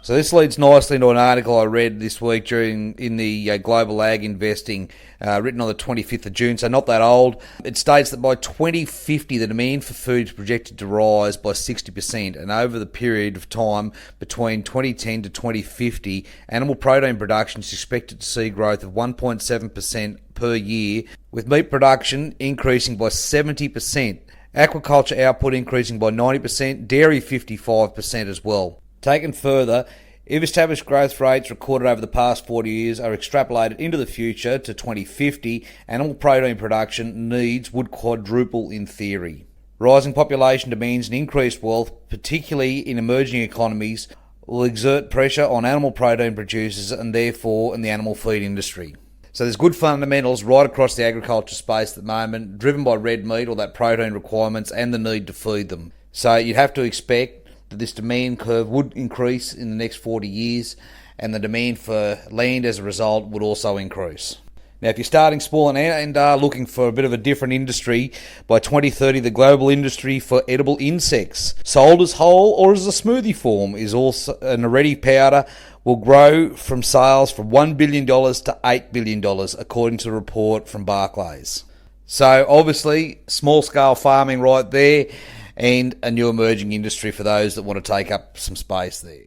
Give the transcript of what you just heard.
So this leads nicely into an article I read this week in the Global Ag Investing, written on the 25th of June, so not that old. It states that by 2050, the demand for food is projected to rise by 60%, and over the period of time between 2010 to 2050, animal protein production is expected to see growth of 1.7% per year, with meat production increasing by 70%, aquaculture output increasing by 90%, dairy 55% as well. Taken further, if established growth rates recorded over the past 40 years are extrapolated into the future to 2050, animal protein production needs would quadruple in theory. Rising population demands and increased wealth, particularly in emerging economies, will exert pressure on animal protein producers and therefore in the animal feed industry. So there's good fundamentals right across the agriculture space at the moment, driven by red meat or that protein requirements and the need to feed them. So you'd have to expect that this demand curve would increase in the next 40 years, and the demand for land as a result would also increase. Now, if you're starting small and are looking for a bit of a different industry, by 2030 the global industry for edible insects, sold as whole or as a smoothie form, is also an already powder, will grow from sales from $1 billion to $8 billion, according to a report from Barclays. So obviously, small-scale farming right there, and a new emerging industry for those that want to take up some space there.